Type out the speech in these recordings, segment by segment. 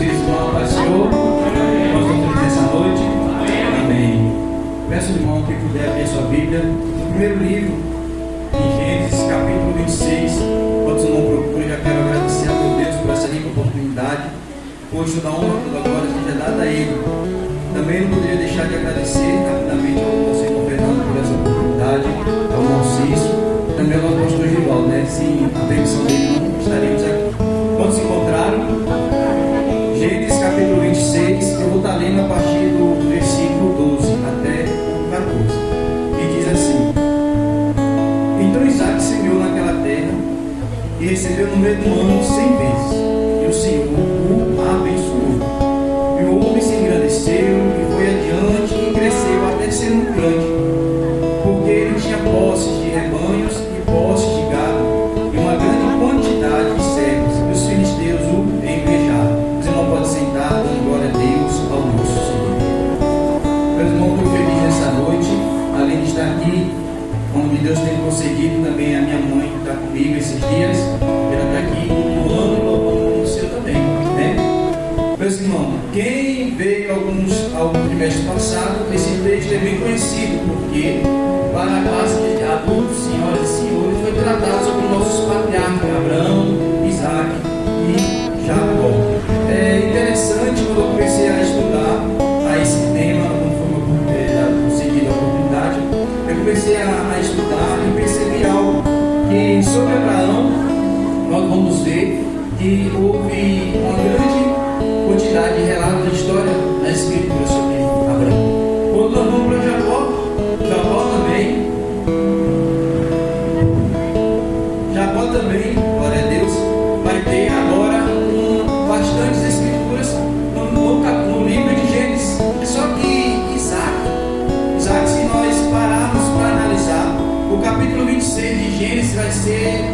queridos irmãos, paz do Senhor. Nós estamos felizes nessa noite. Amém. Peço ao irmão que puder abrir a sua Bíblia no primeiro livro, em Gênesis, capítulo 26. Quando o irmão procura, já quero agradecer a meu Deus por essa rica oportunidade, pois toda a honra, toda a glória seja dada a Ele. Também não poderia deixar de agradecer rapidamente ao nosso irmão Fernando por essa oportunidade, ao irmão Cício, também ao nosso pastor Givaldo, né? Sem a permissão dele, não estaríamos aqui. Quando se encontraram, Gênesis capítulo 26, eu vou estar lendo a partir do versículo 12 até o 14, e diz assim: Então Isaac semeou naquela terra e recebeu no meio do ano 100 vezes, e o Senhor o abençoou. E o homem se engrandeceu e foi adiante e cresceu até ser muito grande, porque ele tinha posses de rebanhos e posses de gado e uma grande quantidade de servos, e os filisteus o invejaram. Você não pode sentar, dando glória a Deus, ao nosso Senhor. Meus irmãos, estou feliz nessa noite, além de estar aqui, como Deus tem concedido também a minha mãe que está comigo esses dias, ela está aqui louvando e louvando o Senhor também, né? Meus irmãos, quem veio ao trimestre passado, esse texto é bem conhecido, porque para a classe de adultos, senhoras e senhores, foi tratado sobre nossos patriarcas, Abraão, Isaac e Jacó. É interessante, quando eu comecei a estudar a esse tema, quando foi conseguida a oportunidade, eu comecei a estudar e percebi algo, que sobre Abraão, nós vamos ver que houve uma grande quantidade de relatos de história na Escritura sobre Abraão. Quando nós vamos para Jacó também, glória a Deus, vai ter agora bastantes escrituras no livro de Gênesis. Só que Isaac, se nós pararmos para analisar, o capítulo 26 de Gênesis vai ser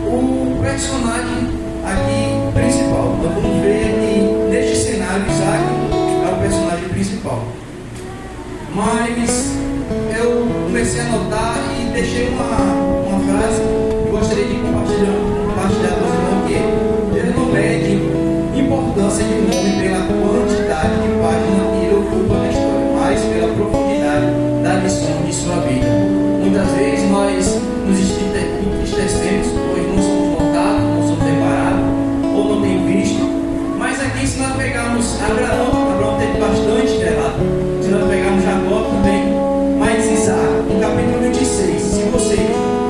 o personagem aqui principal. Então vamos ver que neste cenário Isaac é o personagem principal. Mas eu comecei a notar e deixei uma frase que gostaria de compartilhar com os irmãos, que ele não mede importância de um nome pela quantidade de páginas que ele ocupa na história, mas pela profundidade da lição de sua vida. Muitas vezes nós nos entristecemos, pois não somos notados, não somos reparados, ou não tem visto. Mas aqui, se nós pegarmos Abraão teve bastante relato. Se nós pegarmos Jacó também, mas Isaac, no capítulo 26, se você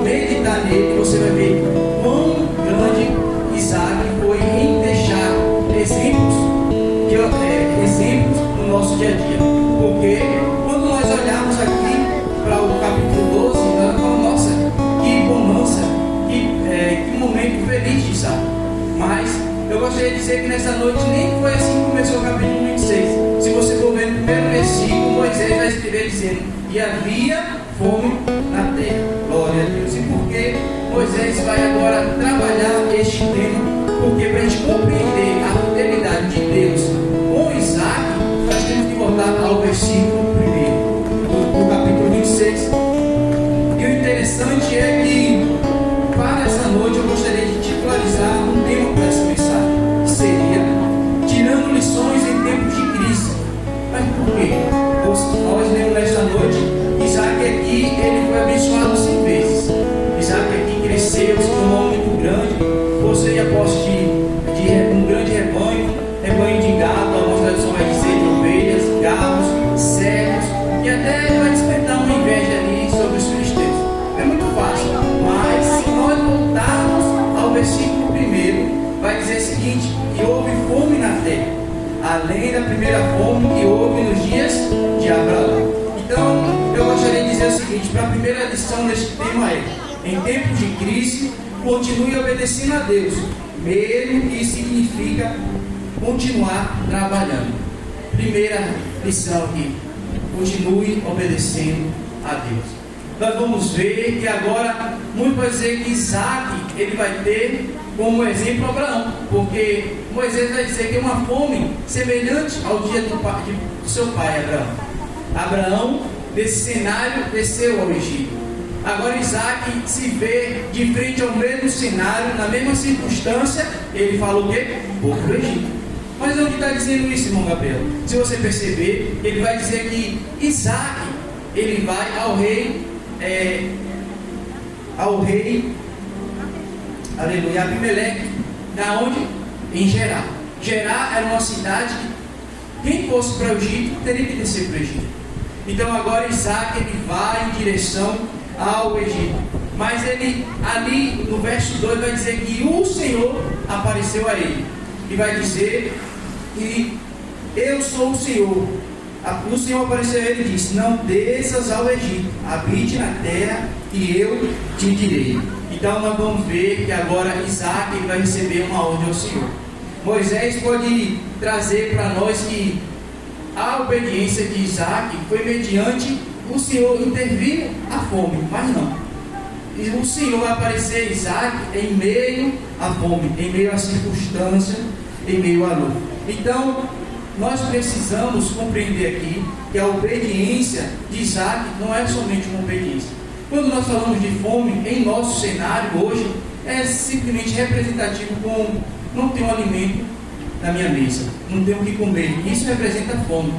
meditar nele, você vai ver quão grande Isaac foi em deixar exemplos no nosso dia a dia. Porque quando nós olharmos aqui para o capítulo 12, nós falamos: nossa, que bonança, que momento feliz de Isaac. Mas eu gostaria de dizer que nessa noite nem foi assim que começou o capítulo 26. Se você for ver no primeiro versículo, Moisés vai escrever dizendo: e havia fome na terra. Glória a Deus. E por que Moisés vai agora trabalhar este tema? Porque para a gente compreender a fidelidade de Deus com Isaac, nós temos que voltar ao versículo 1 do capítulo 26. E o interessante é que para essa noite eu gostaria de titularizar um tema para essa mensagem, que seria tirando lições em tempos de crise. Mas por quê? Nós lemos nesta noite, Isaac aqui, ele foi abençoado 100 vezes. Isaac aqui cresceu, se tornou um homem muito grande, possuía posse de um grande rebanho de gado, a nossa tradução vai dizer de ovelhas, gados, servos, e até vai despertar uma inveja ali sobre os filisteus. É muito fácil, mas se nós voltarmos ao versículo 1, vai dizer o seguinte: e houve fome na terra, além da primeira fome que houve nos dias de Abraão. Então, eu gostaria de dizer o seguinte: para a primeira lição deste tema é: em tempos de crise, continue obedecendo a Deus, mesmo que significa continuar trabalhando. Primeira lição aqui: continue obedecendo a Deus. Nós vamos ver que agora, muito vai dizer que Isaac, ele vai ter como exemplo Abraão, porque Moisés vai dizer que é uma fome semelhante ao dia do seu pai Abraão. Abraão, nesse cenário, desceu ao Egito. Agora Isaac se vê de frente ao mesmo cenário, na mesma circunstância, ele fala o quê? Vou para o Egito. Mas onde está dizendo isso, irmão Gabriel? Se você perceber, ele vai dizer que Isaac, ele vai ao rei, aleluia, Abimeleque, da onde? Em Gerar. Gerar era uma cidade que quem fosse para o Egito teria que descer para o Egito. Então agora Isaac, ele vai em direção ao Egito. Mas ele, ali no verso 2, vai dizer que o Senhor apareceu a ele. E vai dizer que eu sou o Senhor. O Senhor apareceu a ele e disse: não desças ao Egito, habite na terra e eu te direi. Então nós vamos ver que agora Isaac, ele vai receber uma ordem ao Senhor. Moisés pode trazer para nós que a obediência de Isaac foi mediante o Senhor intervir a fome, mas não. E o Senhor vai aparecer a Isaac em meio à fome, em meio à circunstância, em meio à luta. Então, nós precisamos compreender aqui que a obediência de Isaac não é somente uma obediência. Quando nós falamos de fome, em nosso cenário hoje, é simplesmente representativo com não ter um alimento na minha mesa, não tenho o que comer. Isso representa fome.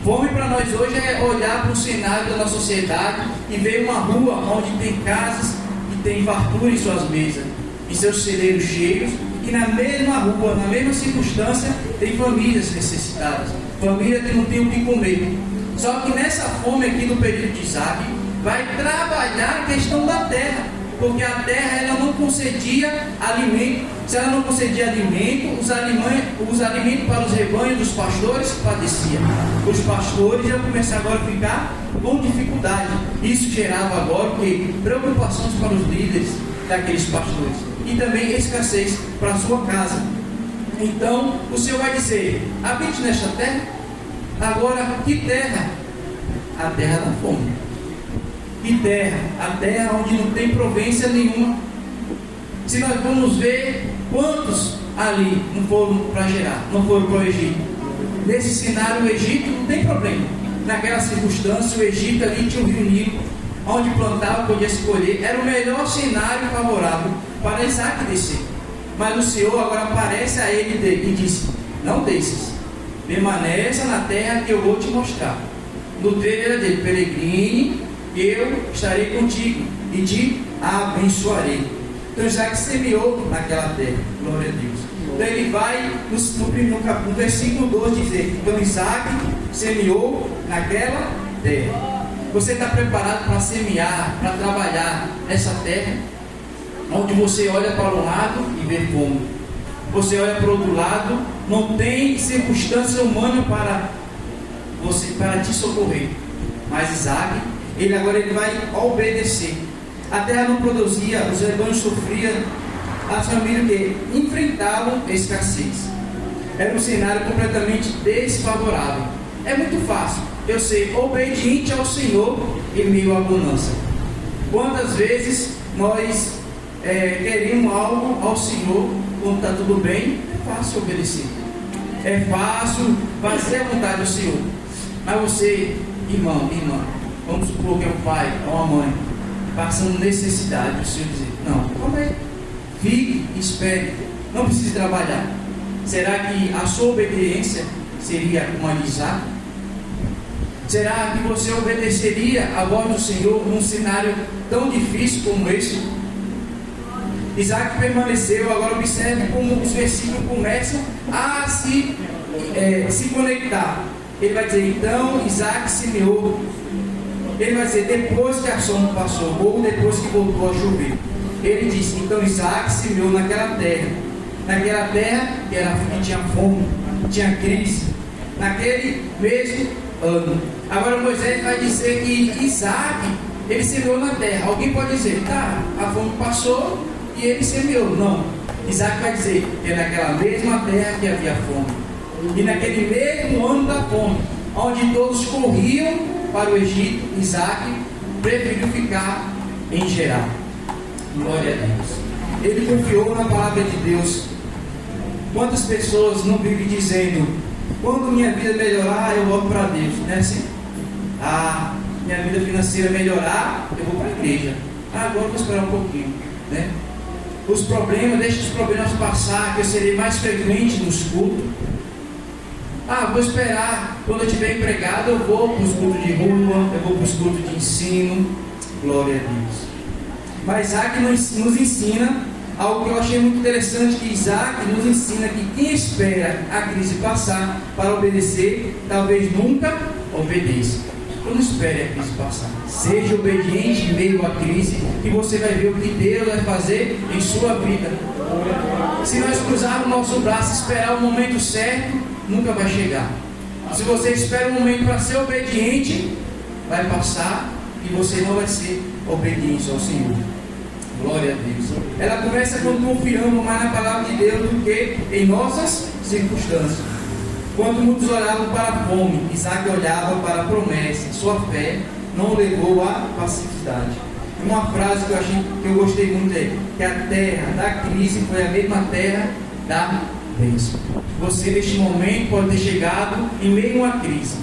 Fome para nós hoje é olhar para o cenário da nossa sociedade e ver uma rua onde tem casas que tem fartura em suas mesas, em seus celeiros cheios, e na mesma rua, na mesma circunstância, tem famílias necessitadas, família que não tem o que comer. Só que nessa fome aqui do período de Isaac, vai trabalhar a questão da terra, porque a terra ela não concedia alimento. Se ela não concedia alimento, os alimentos para os rebanhos dos pastores padeciam. Os pastores iam começar agora a ficar com dificuldade. Isso gerava agora preocupações para os líderes daqueles pastores e também escassez para a sua casa. Então o Senhor vai dizer: habite nesta terra. Agora, que terra? A terra da fome. Que terra? A terra onde não tem província nenhuma. Se nós vamos ver quantos ali não foram para Gerar, não foram para o Egito. Nesse cenário, o Egito não tem problema. Naquela circunstância, o Egito ali tinha o rio Nilo, onde plantava, podia se colher. Era o melhor cenário favorável para Isaac descer. Mas o Senhor agora aparece a ele e disse: não desças, permaneça na terra que eu vou te mostrar. No trecho dele: peregrine, eu estarei contigo e te abençoarei. Então Isaac semeou naquela terra, glória a Deus. Então ele vai no versículo 12 dizer: então Isaac semeou naquela terra. Você está preparado para semear, para trabalhar nessa terra, onde você olha para um lado e vê fome, você olha para o outro lado, não tem circunstância humana para te socorrer. Mas Isaac, ele vai obedecer. A terra não produzia, os rebanhos sofriam, as famílias que enfrentavam escassez. Era um cenário completamente desfavorável. É muito fácil eu ser obediente ao Senhor em meio à bonança. Quantas vezes nós queremos algo ao Senhor quando está tudo bem? É fácil obedecer, é fácil fazer a vontade do Senhor. Mas você, irmão, irmã, vamos supor que é um pai ou uma mãe passando necessidade, o Senhor dizer: não, calma aí, fique, espere, não precise trabalhar. Será que a sua obediência seria uma de Isaac? Será que você obedeceria a voz do Senhor num cenário tão difícil como esse? Isaac permaneceu. Agora observe como os versículos começam a se conectar. Ele vai dizer: então Isaac semeou. Ele vai dizer: depois que a sombra passou, ou depois que voltou a chover. Ele disse: então Isaac semeou naquela terra que tinha fome, tinha crise, naquele mesmo ano. Agora Moisés vai dizer que Isaac, ele semeou na terra. Alguém pode dizer: tá, a fome passou e ele semeou. Não, Isaac vai dizer que é naquela mesma terra que havia fome, e naquele mesmo ano da fome, onde todos corriam para o Egito, Isaac preferiu ficar em Gerar. Glória a Deus. Ele confiou na palavra de Deus. Quantas pessoas não vivem dizendo: quando minha vida melhorar, eu volto para Deus? Não é assim? Minha vida financeira melhorar, eu vou para a igreja. Agora eu vou esperar um pouquinho, né? Os problemas, deixa os problemas passar, que eu serei mais frequente nos cultos. Vou esperar, quando eu estiver empregado, eu vou para os cultos de rua, eu vou para os cultos de ensino. Glória a Deus. Mas Isaac nos ensina algo que eu achei muito interessante, que Isaac nos ensina que quem espera a crise passar para obedecer, talvez nunca obedeça. Então não espere a crise passar. Seja obediente em meio à crise, e você vai ver o que Deus vai fazer em sua vida. Se nós cruzarmos o nosso braço e esperar o momento certo, nunca vai chegar. Se você espera um momento para ser obediente, vai passar e você não vai ser obediente ao Senhor. Glória a Deus. Ela começa quando confiamos mais na palavra de Deus do que em nossas circunstâncias. Quando muitos olhavam para a fome, Isaac olhava para a promessa. Sua fé não o levou à passividade. Uma frase que eu gostei muito é que a terra da crise foi a mesma terra da bênção. Você neste momento pode ter chegado em meio a uma crise,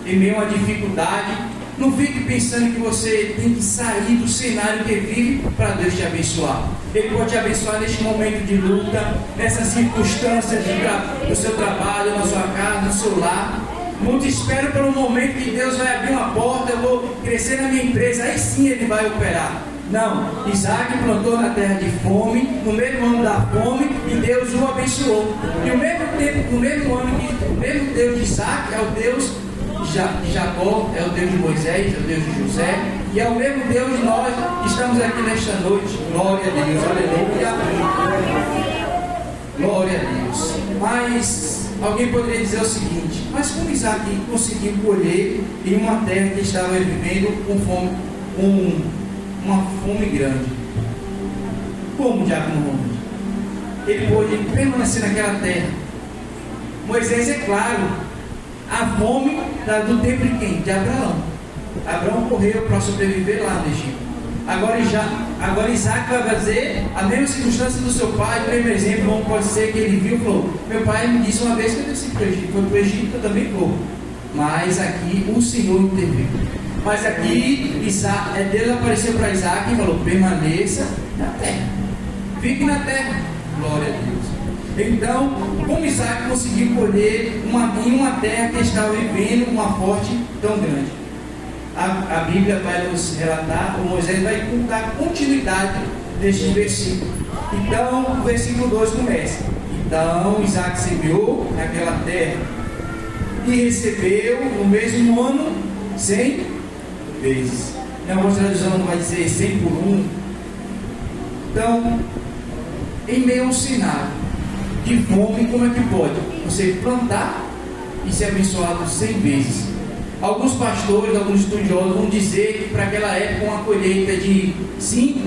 em meio a uma dificuldade. Não fique pensando que você tem que sair do cenário que vive para Deus te abençoar. Ele pode te abençoar neste momento de luta, nessas circunstâncias do seu trabalho, na sua casa, no seu lar. Muitos esperam pelo momento que Deus vai abrir uma porta, eu vou crescer na minha empresa, aí sim Ele vai operar. Não, Isaac plantou na terra de fome, no mesmo ano da fome, e Deus o abençoou. E ao mesmo tempo, no mesmo ano, o mesmo Deus de Isaac é o Deus de Jacó, é o Deus de Moisés, é o Deus de José, e é o mesmo Deus de nós que estamos aqui nesta noite. Glória a Deus, aleluia. Glória a Deus. Mas alguém poderia dizer o seguinte: mas como Isaac conseguiu colher em uma terra que estava vivendo com fome, uma fome grande? Como Diácono Romulo? Ele pôde permanecer naquela terra. Moisés, é claro, a fome do tempo de quem? De Abraão. Abraão correu para sobreviver lá no Egito. Agora Isaac vai fazer a mesma circunstância do seu pai. O mesmo exemplo, como pode ser que ele viu e falou: meu pai me disse uma vez que eu desci para o Egito. Foi para o Egito, eu também vou. Mas aqui o Senhor interveio. Mas aqui Deus apareceu para Isaac e falou: permaneça na terra, fique na terra. Glória a Deus. Então, como Isaac conseguiu colher em uma terra que estava vivendo uma forte tão grande? A Bíblia vai nos relatar, o Moisés vai dar continuidade deste versículo. Então, o versículo 2 começa: então Isaac semeou naquela terra e recebeu no mesmo ano 100 vezes. Em algumas traduções vai dizer 100 por 1. Então, em meio a um cenário de fome, como é que pode você plantar e ser abençoado 100 vezes? Alguns pastores, alguns estudiosos vão dizer que para aquela época uma colheita de 5,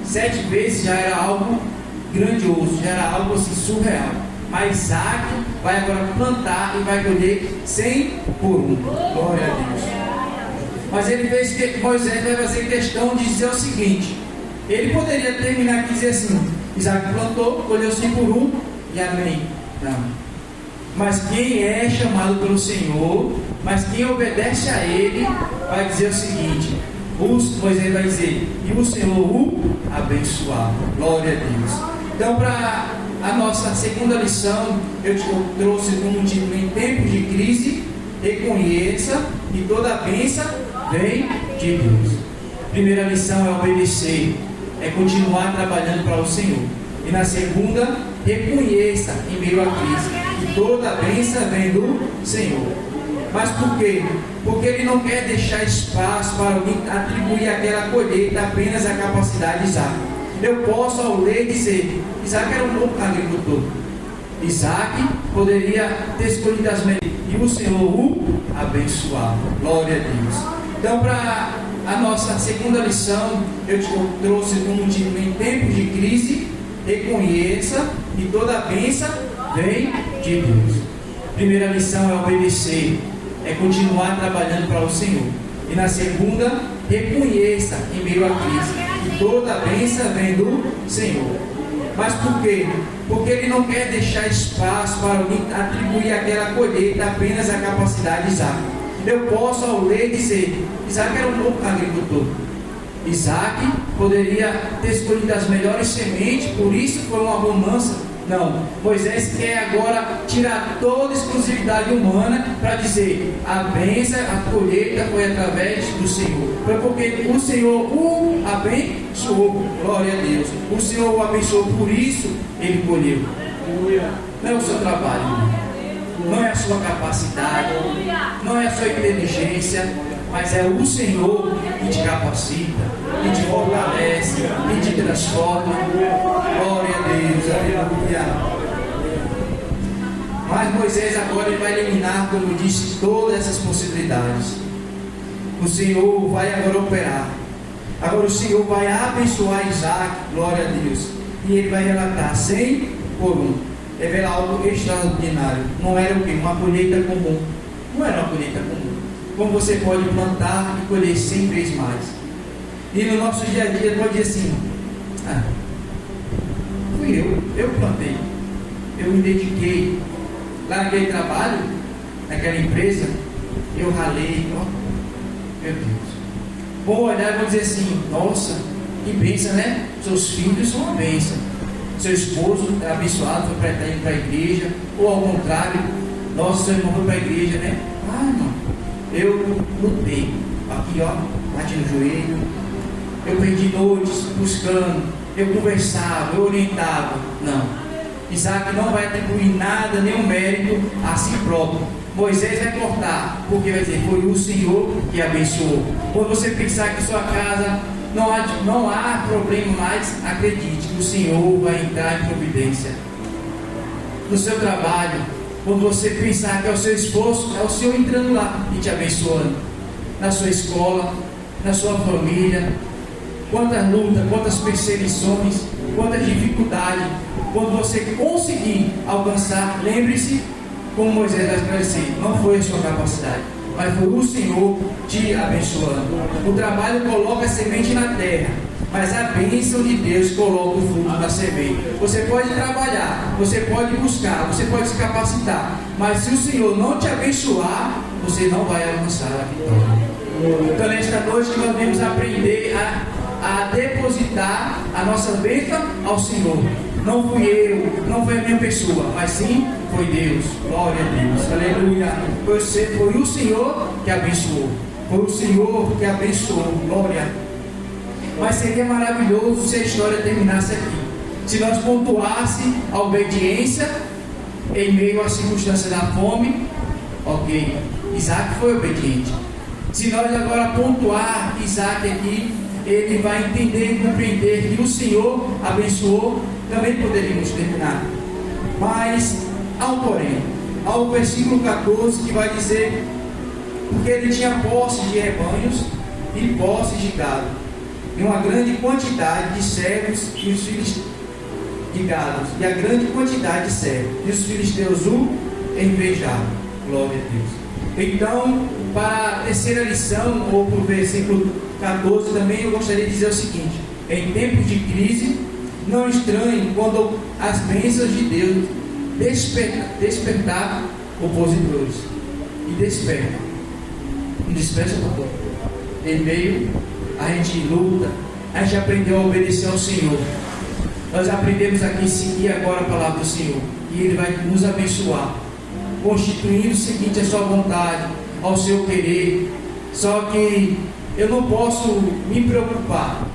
7 vezes já era algo grandioso, já era algo assim surreal. Mas Isaac vai agora plantar e vai colher 100 por 1. Glória a Deus. Mas ele fez que Moisés vai fazer questão de dizer o seguinte: ele poderia terminar aqui e dizer assim: Isaac plantou, colheu 100 por 1 e amém. Não. Mas quem é chamado pelo Senhor, mas quem obedece a Ele, vai dizer o seguinte: Moisés vai dizer, e o Senhor o abençoar. Glória a Deus. Então, para a nossa segunda lição, eu trouxe como título: em tempos de crise, reconheça que toda bênção vem de Deus. Primeira lição é obedecer, é continuar trabalhando para o Senhor. E na segunda, reconheça em meio à crise que toda bênção vem do Senhor. Mas por quê? Porque Ele não quer deixar espaço para alguém atribuir aquela colheita apenas à capacidade de Isaac. Eu posso ao ler dizer: Isaac era um bom agricultor. Isaac poderia ter escolhido as melhores e o Senhor o abençoar. Glória a Deus. Então, para a nossa segunda lição, eu trouxe como título: em tempos de crise, reconheça que toda bênção vem de Deus. Primeira lição é obedecer, é continuar trabalhando para o Senhor. E na segunda, reconheça em meio à crise que toda bênção vem do Senhor. Mas por quê? Porque Ele não quer deixar espaço para alguém atribuir aquela colheita apenas à capacidade de Isaac. Eu posso ao ler dizer: Isaac era um bom agricultor. Isaac poderia ter escolhido as melhores sementes, por isso foi uma bonança Não, Moisés quer agora tirar toda a exclusividade humana para dizer: a bênção, a colheita foi através do Senhor. Foi porque o Senhor o abençoou. Glória a Deus. O Senhor o abençoou, por isso ele colheu. Não é o seu trabalho, não é a sua capacidade, não é a sua inteligência, mas é o Senhor que te capacita, que te fortalece, que te transforma. Glória a Deus, aleluia. Mas Moisés agora ele vai eliminar, como eu disse, todas essas possibilidades. O Senhor vai agora operar. Agora o Senhor vai abençoar Isaac, glória a Deus. E ele vai relatar 100 por 1. Revela algo extraordinário. Não era o quê? Uma colheita comum. Não era uma colheita comum. Como você pode plantar e colher 100 vezes mais. E no nosso dia a dia pode dizer assim: fui eu plantei, eu me dediquei, lá naquele trabalho, naquela empresa, eu ralei, ó, meu Deus. Vou olhar e vou dizer assim: nossa, que bênção, né? Seus filhos são uma bênção, seu esposo é abençoado, foi para a igreja, ou ao contrário, nossa, seu irmão foi para a igreja, né? Irmão, eu lutei, aqui ó, bati no joelho, eu perdi noites buscando, eu conversava, eu orientava. Não, Isaac não vai atribuir nada, nenhum mérito a si próprio. Moisés vai cortar, porque vai dizer: foi o Senhor que abençoou. Quando você pensar que sua casa não há problema mais, acredite, o Senhor vai entrar em providência. No seu trabalho, quando você pensar que é o seu esforço, é o Senhor entrando lá e te abençoando. Na sua escola, na sua família, quantas lutas, quantas perseguições, quantas dificuldades. Quando você conseguir alcançar, lembre-se, como Moisés vai esclarecer, não foi a sua capacidade, mas foi o Senhor te abençoando. O trabalho coloca a semente na terra, mas a bênção de Deus coloca o fruto da semente. Você pode trabalhar, você pode buscar, você pode se capacitar, mas se o Senhor não te abençoar, você não vai alcançar a vitória. Então nesta noite nós devemos aprender a depositar a nossa bênção ao Senhor. Não fui eu, não foi a minha pessoa, mas sim foi Deus. Glória a Deus, aleluia. Foi o Senhor que abençoou. Foi o Senhor que abençoou. Glória. Mas seria maravilhoso se a história terminasse aqui. Se nós pontuássemos a obediência em meio à circunstância da fome, ok, Isaac foi obediente. Se nós agora pontuar Isaac aqui, ele vai entender e compreender que o Senhor abençoou, também poderíamos terminar. Mas há um porém. Há o versículo 14 que vai dizer: porque ele tinha posse de rebanhos e posse de gado, e uma grande quantidade de servos e os filhos de gados, e a grande quantidade de servos, e os filisteus o invejavam. Glória a Deus. Então, para a terceira lição, ou para o versículo 14 também, eu gostaria de dizer o seguinte: em tempos de crise, não estranhe quando as bênçãos de Deus despertar opositores. E desperta. Não desperta, pastor. Em meio, a gente luta, a gente aprendeu a obedecer ao Senhor. Nós aprendemos aqui a seguir agora a palavra do Senhor, e Ele vai nos abençoar, constituindo o seguinte: a sua vontade, ao seu querer. Só que eu não posso me preocupar,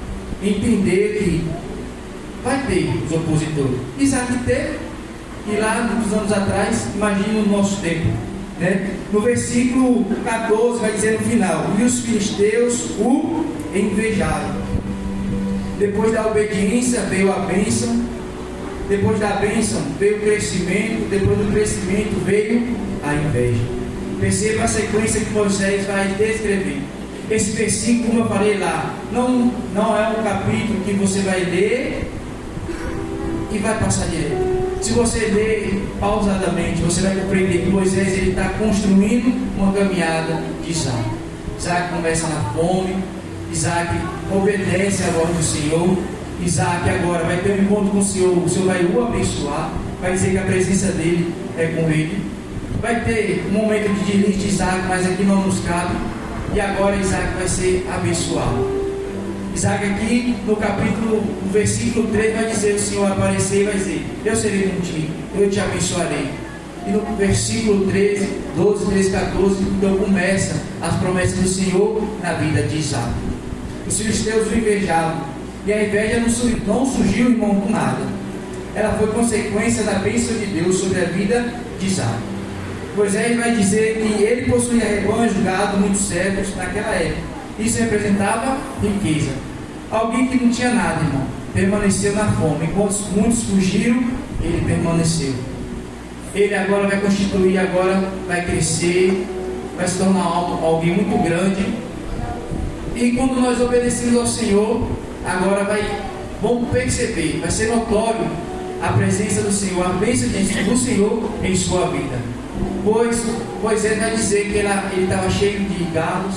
entender que vai ter os opositores. Isaac teve, e lá nos anos atrás, imagina o nosso tempo, né? No versículo 14 vai dizer no final: e os filisteus o invejaram. Depois da obediência veio a bênção, depois da bênção veio o crescimento, depois do crescimento veio a inveja. Perceba a sequência que Moisés vai descrever. Esse versículo, como eu falei lá, não é um capítulo que você vai ler e vai passar direto. Se você ler pausadamente, você vai compreender que Moisés está construindo uma caminhada de Isaac. Isaac começa na fome, Isaac obedece a voz do Senhor, Isaac agora vai ter um encontro com o Senhor vai o abençoar, vai dizer que a presença dele é com ele. Vai ter um momento de deslize de Isaac, mas aqui não nos cabe. E agora Isaac vai ser abençoado. Isaac aqui no versículo 3 vai dizer, o Senhor vai aparecer e vai dizer, eu serei contigo, eu te abençoarei. E no versículo 13, 12, 13, 14, então começa as promessas do Senhor na vida de Isaac. Os filisteus o invejavam, e a inveja não surgiu, irmão, do nada. Ela foi consequência da bênção de Deus sobre a vida de Isaac. Moisés vai dizer que ele possuía rebanhos, gado, muitos servos naquela época. Isso representava riqueza. Alguém que não tinha nada, irmão, permaneceu na fome. Enquanto muitos fugiram, ele permaneceu. Ele agora vai constituir, agora vai crescer, vai se tornar alguém muito grande. E quando nós obedecemos ao Senhor, agora vamos perceber, vai ser notório a presença do Senhor, a bênção do Senhor em sua vida. Pois Moisés vai dizer que ele estava cheio de gados,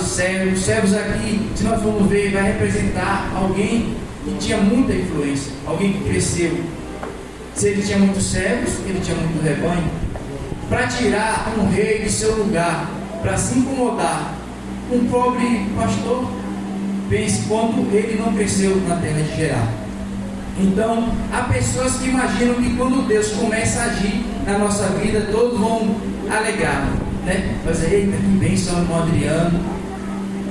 servos aqui, se nós formos ver, vai representar alguém que tinha muita influência, alguém que cresceu. Se ele tinha muitos servos, ele tinha muito rebanho. Para tirar um rei de seu lugar, para se incomodar, um pobre pastor, pense quanto ele não cresceu na terra de Gerar. Então, há pessoas que imaginam que quando Deus começa a agir na nossa vida, todos vão alegrar, né? Fazer, eita, que bênção, irmão Adriano,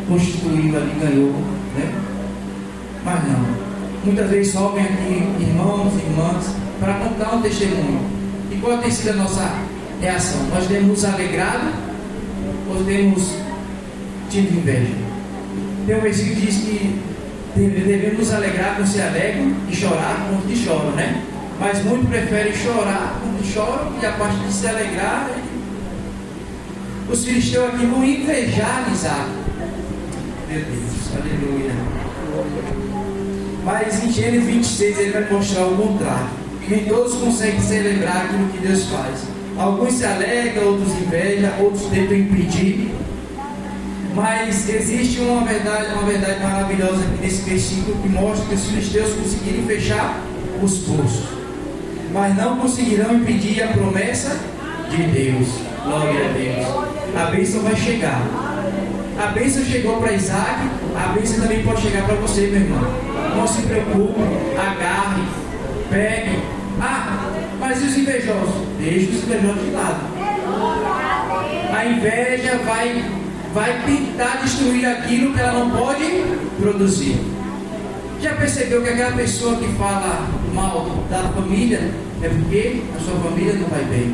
constituiu ali, ganhou, né? Mas não. Muitas vezes sobem aqui irmãos e irmãs para contar um testemunho. E qual tem sido a nossa reação? Nós temos nos alegrado ou temos tido inveja? Tem um versículo que diz que devemos nos alegrar quando se alegram e chorar quando se choram, né? Mas muitos preferem chorar quando choram e a parte de se alegrar. Os filisteus aqui vão invejar Isaac. Meu Deus, aleluia. Mas em Gênesis 26 ele vai mostrar o contrário. Nem todos conseguem celebrar aquilo que Deus faz. Alguns se alegram, outros invejam, outros tentam impedir. Mas existe uma verdade maravilhosa aqui nesse versículo que mostra que os filisteus conseguiram fechar os poços, mas não conseguirão impedir a promessa de Deus. Glória a Deus. A bênção vai chegar. A bênção chegou para Isaac, a bênção também pode chegar para você, meu irmão. Não se preocupe, agarre, pegue. Mas e os invejosos? Deixe os invejosos de lado. A inveja vai tentar destruir aquilo que ela não pode produzir. Já percebeu que aquela pessoa que fala mal da família é porque a sua família não vai bem?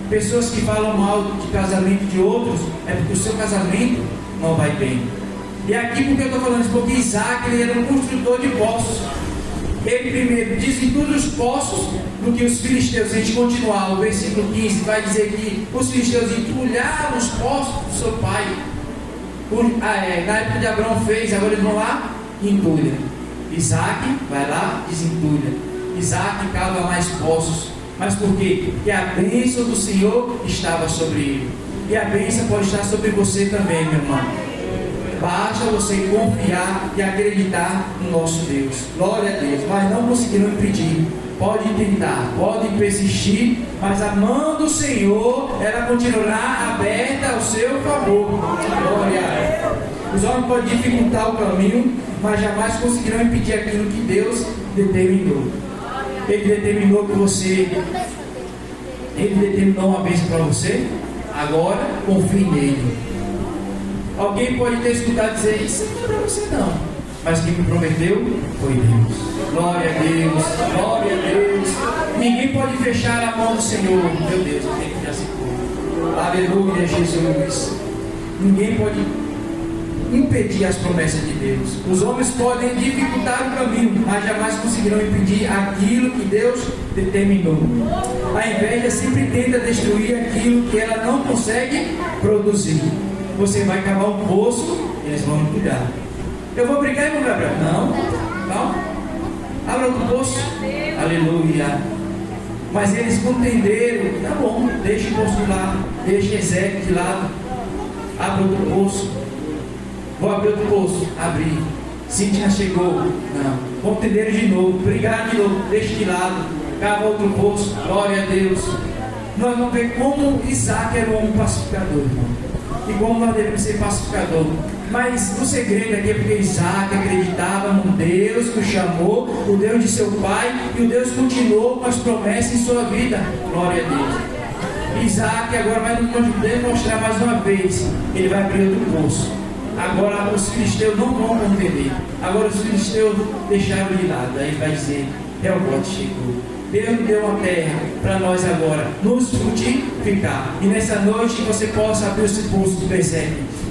Pessoas que falam mal de casamento de outros é porque o seu casamento não vai bem. E aqui porque eu estou falando isso, porque Isaac ele era um construtor de poços. Ele primeiro desentupa os poços do que os filisteus. A gente continuar, o versículo 15 vai dizer que os filisteus entulharam os poços do seu pai. Na época de Abraão fez, agora eles vão lá e entulham. Isaac vai lá, desentulha. Isaac cava mais poços. Mas por quê? Porque a bênção do Senhor estava sobre ele. E a bênção pode estar sobre você também, meu irmão. Basta você confiar e acreditar no nosso Deus. Glória a Deus. Mas não conseguiram impedir. Pode tentar, pode persistir, mas a mão do Senhor, ela continuará aberta ao seu favor. Glória a Deus. Os homens podem dificultar o caminho, mas jamais conseguirão impedir aquilo que Deus determinou. Ele determinou que você, Ele determinou uma bênção para você. Agora, confie nele. Alguém pode ter escutado dizer, isso não é para você não. Mas quem me prometeu foi Deus. Glória a Deus, glória a Deus. Ninguém pode fechar a mão do Senhor. Meu Deus, eu tenho que já se pôr. Aleluia, Jesus. Ninguém pode impedir as promessas de Deus. Os homens podem dificultar o caminho, mas jamais conseguirão impedir aquilo que Deus determinou. A inveja sempre tenta destruir aquilo que ela não consegue produzir. Você vai cavar um poço, eles vão cuidar. Eu vou brigar, irmão Gabriel? Não, calma. Abra outro poço. Aleluia. Mas eles compreenderam. Tá bom, deixa o poço de lado. Deixa Ezequiel de lado. Abra outro poço. Vou abrir outro poço. Abri. Cíntia chegou. Não. Compreenderam de novo. Brigaram de novo. Deixa de lado. Cava outro poço. Glória a Deus. Nós vamos ver como Isaac era um homem pacificador, irmão. e como nós devemos ser pacificador. Mas o segredo aqui é porque Isaac acreditava num Deus que o chamou, o Deus de seu pai, e o Deus continuou com as promessas em sua vida. Glória a Deus. Isaac agora vai nos demonstrar mais uma vez, ele vai abrir outro poço. Agora os filisteus não vão contender. Agora os filisteus deixaram de lado. Aí vai dizer, Reobote chegou. Deus nos deu uma terra para nós agora nos frutificar. E nessa noite você possa abrir esse poço do deserto.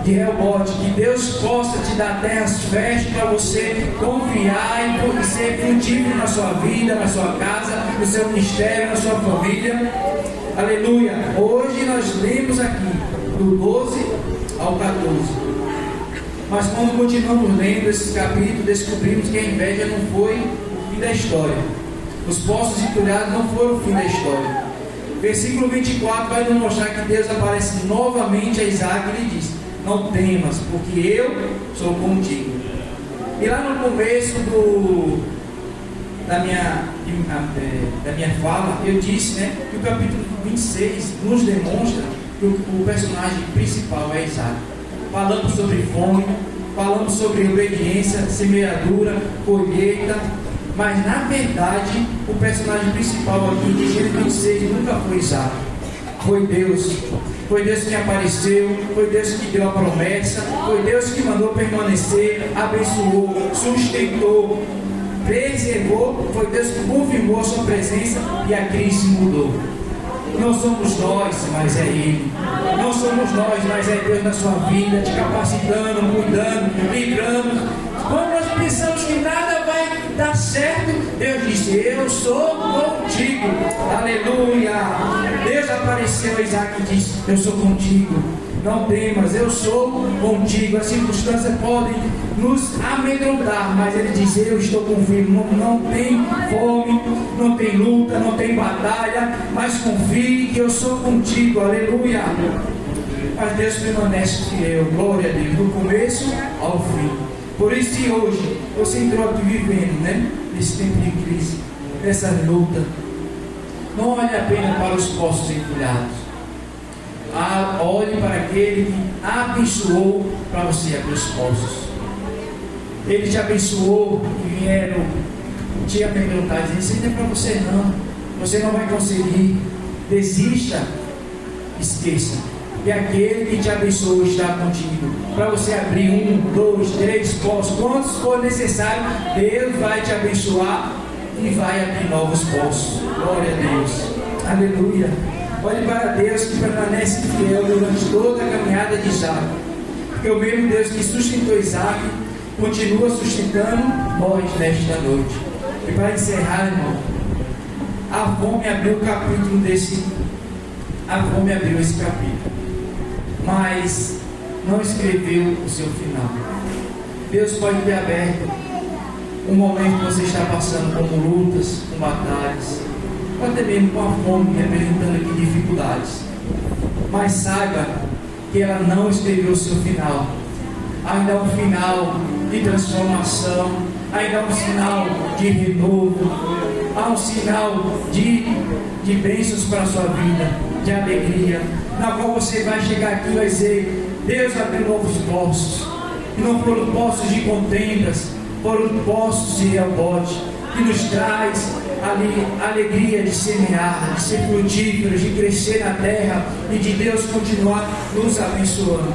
De Reobote, que Deus possa te dar terras férteis para você confiar e ser frutífero na sua vida, na sua casa, no seu ministério, na sua família. Aleluia. Hoje nós lemos aqui do 12 ao 14. Mas quando continuamos lendo esses capítulos, descobrimos que a inveja não foi o fim da história. Os poços de cuidado não foram o fim da história. Versículo 24 vai nos mostrar que Deus aparece novamente a Isaac e lhe diz: não temas, porque eu sou contigo. E lá no começo da minha fala, eu disse, que o capítulo 26 nos demonstra que o personagem principal é Isaac. Falamos sobre fome, falamos sobre obediência, semeadura, colheita, mas na verdade o personagem principal aqui de Gênesis 26 nunca foi Isaac, foi Deus. Foi Deus que apareceu, foi Deus que deu a promessa, foi Deus que mandou permanecer, abençoou, sustentou, preservou, foi Deus que confirmou a sua presença e a crise mudou. Não somos nós, mas é Ele. Não somos nós, mas é Deus na sua vida, te capacitando, cuidando, livrando. Quando nós pensamos que nada vai dar certo, Deus disse: eu sou contigo. Aleluia. Deus apareceu a Isaac e disse: eu sou contigo. Não temas, eu sou contigo. As circunstâncias podem nos amedrontar, mas Ele diz: eu estou contigo. Não tem fome, não tem luta, não tem batalha, mas confie que eu sou contigo. Aleluia. Mas Deus permanece fiel. Glória a Deus, do começo ao fim. Por isso que hoje você entrou aqui vivendo, nesse tempo de crise, nessa luta, não olhe apenas para os poços entulhados. Olhe para aquele que abençoou para você abrir os poços. Ele te abençoou e vieram te amedrontar, dizendo: isso não é para você não, você não vai conseguir, desista, esqueça. E aquele que te abençoou está contigo, para você abrir 1, 2, 3 poços, quantos for necessário. Deus vai te abençoar e vai abrir novos poços. Glória a Deus, aleluia. Olhe para Deus que permanece fiel durante toda a caminhada de Isaac, porque o mesmo Deus que sustentou Isaac continua sustentando nós nesta noite. E para encerrar, irmão, a fome abriu esse capítulo, mas não escreveu o seu final. Deus pode ter aberto um momento que você está passando com lutas, com batalhas, ou até mesmo com a fome, representando aqui dificuldades, mas saiba que ela não escreveu o seu final. Ainda há um final de transformação, ainda há um sinal de renovo, há um sinal de bênçãos para a sua vida, de alegria, na qual você vai chegar aqui e vai dizer: Deus abriu novos poços, e não foram poços de contendas, foram poços de Reobote, que nos traz ali a alegria de semear, de ser frutíferos, de crescer na terra e de Deus continuar nos abençoando.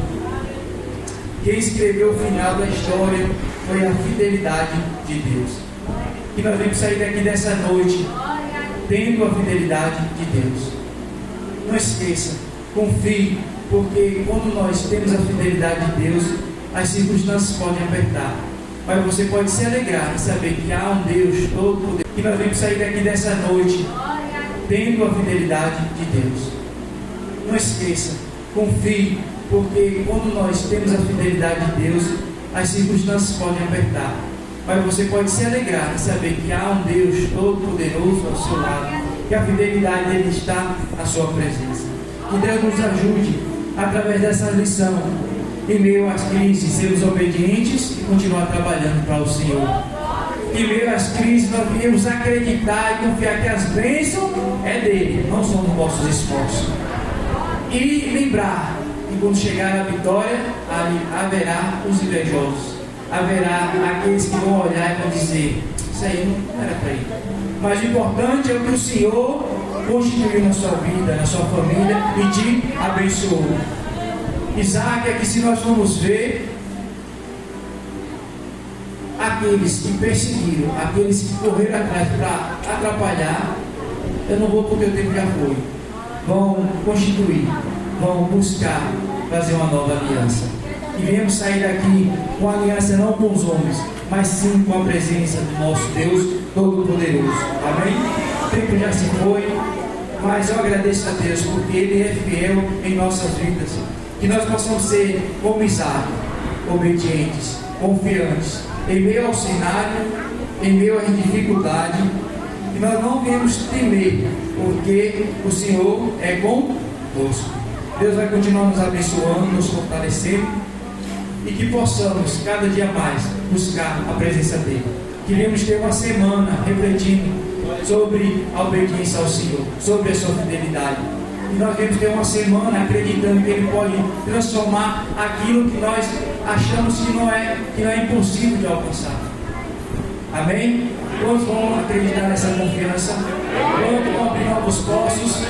Quem escreveu o final da história foi a fidelidade de Deus. E nós vamos sair daqui dessa noite tendo a fidelidade de Deus. Não esqueça, confie, porque quando nós temos a fidelidade de Deus, as circunstâncias podem apertar, mas você pode se alegrar em saber que há um Deus todo-poderoso. E nós vamos sair daqui dessa noite tendo a fidelidade de Deus. Não esqueça, confie, porque quando nós temos a fidelidade de Deus, as circunstâncias podem apertar, mas você pode se alegrar em saber que há um Deus todo-poderoso ao seu lado, que a fidelidade dele está na sua presença. Que Deus nos ajude através dessa lição, em meio às crises, sermos obedientes e continuar trabalhando para o Senhor. Em meio às crises, nós viemos acreditar e confiar que as bênçãos é dele, não são dos nossos esforços. E lembrar que quando chegar a vitória, ali haverá os invejosos, haverá aqueles que vão olhar e vão dizer: isso aí não era para ir. Mas o importante é o que o Senhor constituiu na sua vida, na sua família e te abençoou. Isaac, é que se nós vamos ver aqueles que perseguiram, aqueles que correram atrás para atrapalhar, eu não vou porque o tempo já foi, vão constituir, vão buscar fazer uma nova aliança. E viemos sair daqui com aliança não com os homens, mas sim com a presença do nosso Deus Todo-Poderoso. Amém? O tempo já se foi, mas eu agradeço a Deus porque Ele é fiel em nossas vidas. Que nós possamos ser como Isaac, obedientes, confiantes, em meio ao cenário, em meio às dificuldades, que nós não devemos temer, porque o Senhor é conosco. Deus vai continuar nos abençoando, nos fortalecendo, e que possamos cada dia mais buscar a presença dEle. Queremos ter uma semana refletindo sobre a obediência ao Senhor, sobre a sua fidelidade. E nós devemos ter uma semana acreditando que Ele pode transformar aquilo que nós achamos que não é impossível de alcançar. Amém? Quantos vão acreditar nessa confiança? Quantos vão abrir novos poços?